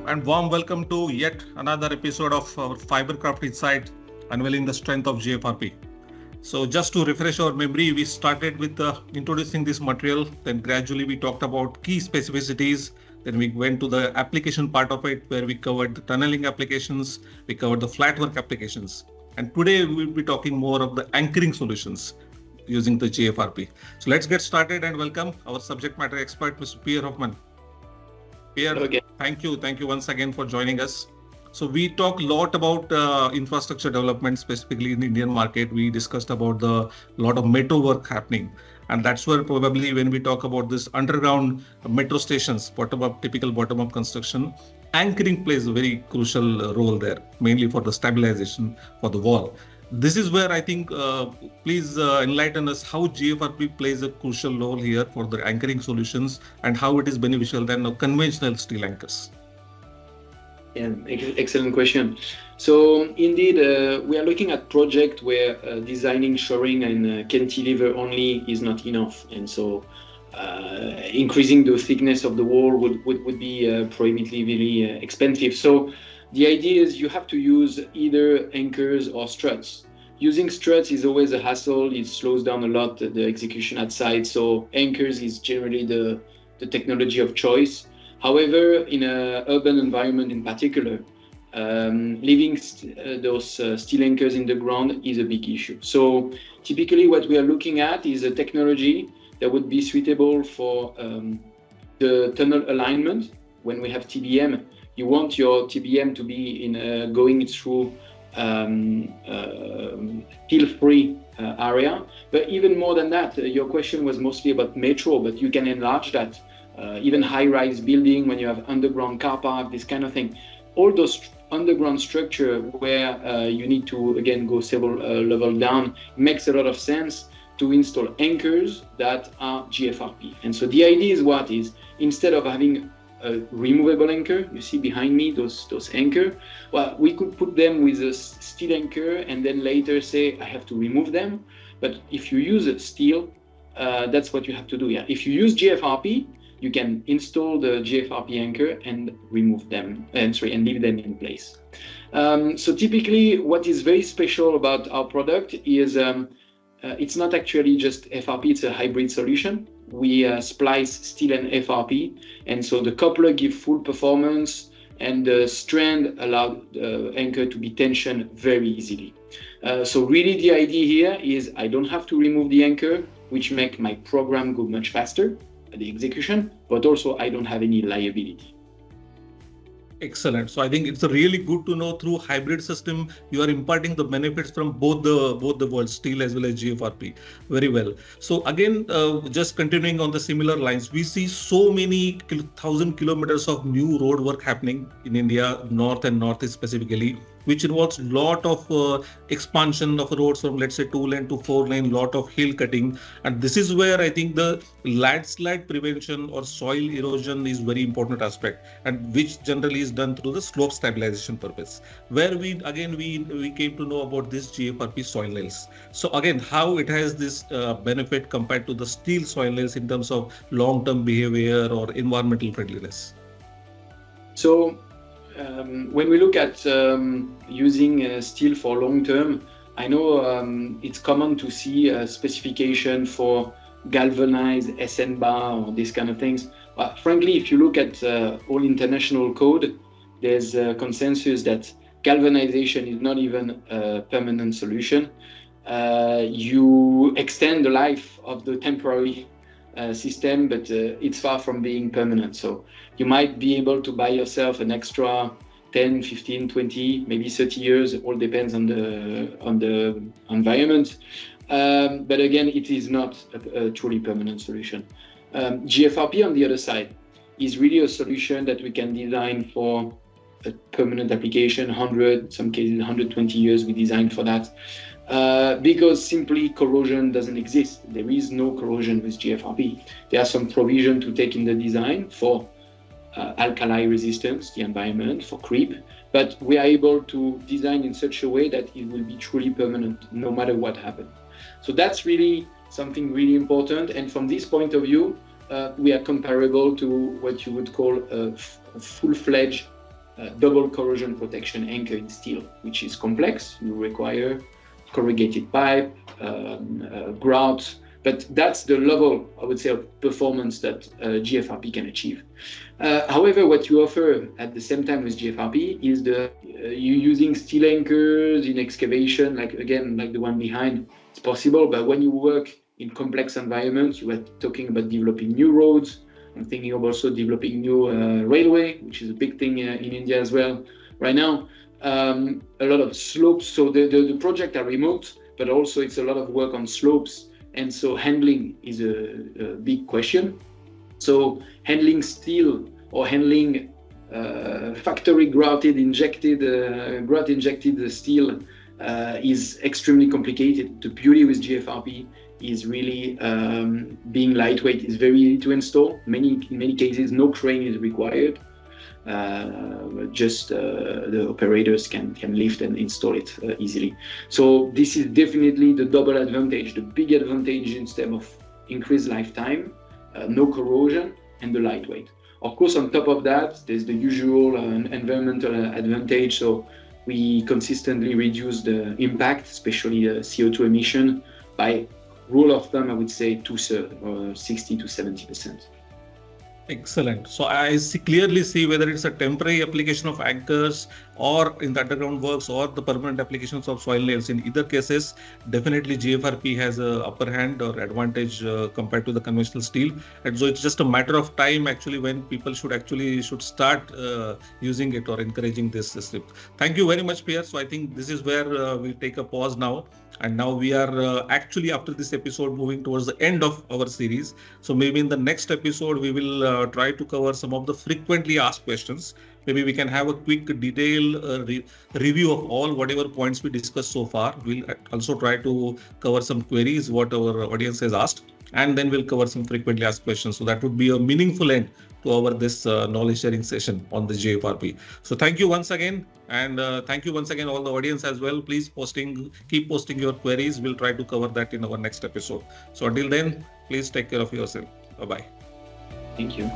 and warm welcome to yet another episode of our FibreCraft Insight, Unveiling the Strength of GFRP. So just to refresh our memory, we started with introducing this material, then gradually we talked about key specificities, then we went to the application part of it where we covered the tunneling applications, we covered the flatwork applications, and today we will be talking more of the anchoring solutions using the GFRP. So let's get started and welcome our subject matter expert, Mr. Pierre Hofmann. Pierre, okay. Thank you once again for joining us. So we talk a lot about infrastructure development, specifically in the Indian market. We discussed about the lot of metro work happening. And that's where probably when we talk about this underground metro stations, typical bottom-up construction, anchoring plays a very crucial role there, mainly for the stabilization for the wall. This is where I think, please enlighten us how GFRP plays a crucial role here for the anchoring solutions and how it is beneficial than conventional steel anchors. Yeah, excellent question. So indeed, we are looking at project where designing, shoring and cantilever only is not enough. And so increasing the thickness of the wall would be prohibitively expensive. So the idea is you have to use either anchors or struts. Using struts is always a hassle. It slows down a lot the execution at site. So anchors is generally the technology of choice. However, in an urban environment in particular, leaving those steel anchors in the ground is a big issue. So typically what we are looking at is a technology that would be suitable for the tunnel alignment. When we have TBM, you want your TBM to be in going through peel-free area. But even more than that, your question was mostly about metro, but you can enlarge that. Even high-rise building, when you have underground car park, this kind of thing. All those underground structure where you need to, again, go several levels down, makes a lot of sense to install anchors that are GFRP. And so the idea is instead of having a removable anchor, you see behind me those anchor, well, we could put them with a steel anchor and then later say I have to remove them. But if you use steel, that's what you have to do. Yeah, if you use GFRP, you can install the GFRP anchor and remove them and leave them in place. So typically, what is very special about our product is it's not actually just FRP; it's a hybrid solution. We splice steel and FRP, and so the coupler gives full performance, and the strand allows the anchor to be tensioned very easily. So really the idea here is I don't have to remove the anchor, which makes my program go much faster at the execution, but also I don't have any liability. Excellent. So I think it's really good to know through hybrid system, you are imparting the benefits from both the worlds, steel as well as GFRP. Very well. So again, just continuing on the similar lines, we see so many 1,000 kilometers of new road work happening in India, north and northeast specifically, which involves lot of expansion of roads from, let's say, 2-lane to 4-lane, lot of hill cutting. And this is where I think the landslide prevention or soil erosion is very important aspect, and which generally is done through the slope stabilization purpose, where we came to know about this GFRP soil nails. So again, how it has this benefit compared to the steel soil nails in terms of long-term behavior or environmental friendliness. So when we look at using steel for long term, I know it's common to see a specification for galvanized SN bar or these kind of things. But frankly, if you look at all international code, there's a consensus that galvanization is not even a permanent solution. You extend the life of the temporary system, but it's far from being permanent. So you might be able to buy yourself an extra 10, 15, 20, maybe 30 years. It all depends on the environment. But again, it is not a truly permanent solution. GFRP, on the other side, is really a solution that we can design for a permanent application, 100, some cases 120 years we designed for that. Because simply corrosion doesn't exist. There is no corrosion with GFRP. There are some provision to take in the design for alkali resistance, the environment, for creep, but we are able to design in such a way that it will be truly permanent no matter what happens. So that's really something really important. And from this point of view, we are comparable to what you would call a full-fledged double corrosion protection anchor in steel, which is complex. You require corrugated pipe, grout, but that's the level, I would say, of performance that GFRP can achieve. However, what you offer at the same time with GFRP is you using steel anchors in excavation, like the one behind. It's possible, but when you work in complex environments, you are talking about developing new roads. I'm thinking of also developing new railway, which is a big thing in India as well right now. A lot of slopes. So the project are remote, but also it's a lot of work on slopes. And so handling is a big question. So handling steel or handling factory grout injected steel is extremely complicated. The beauty with GFRP is really being lightweight, is very easy to install. In many cases, no crane is required. Just the operators can lift and install it easily. So this is definitely the double advantage. The big advantage instead of increased lifetime, no corrosion, and the lightweight. Of course, on top of that, there's the usual environmental advantage. So we consistently reduce the impact, especially CO2 emission, by rule of thumb, I would say 2/3 or 60 to 70%. Excellent. So I clearly see whether it's a temporary application of anchors or in the underground works or the permanent applications of soil nails. In either cases, definitely GFRP has a upper hand or advantage compared to the conventional steel. And so it's just a matter of time actually when people should start using it or encouraging this system. Thank you very much, Pierre. So I think this is where we'll take a pause now. And now we are actually after this episode moving towards the end of our series. So maybe in the next episode, we will try to cover some of the frequently asked questions. Maybe we can have a quick detailed review of whatever points we discussed so far. We'll also try to cover some queries, what our audience has asked, and then we'll cover some frequently asked questions. So that would be a meaningful end to this knowledge sharing session on the GFRP. So thank you once again. And thank you once again all the audience as well. Please keep posting your queries. We'll try to cover that in our next episode. So until then, please take care of yourself. Bye-bye. Thank you.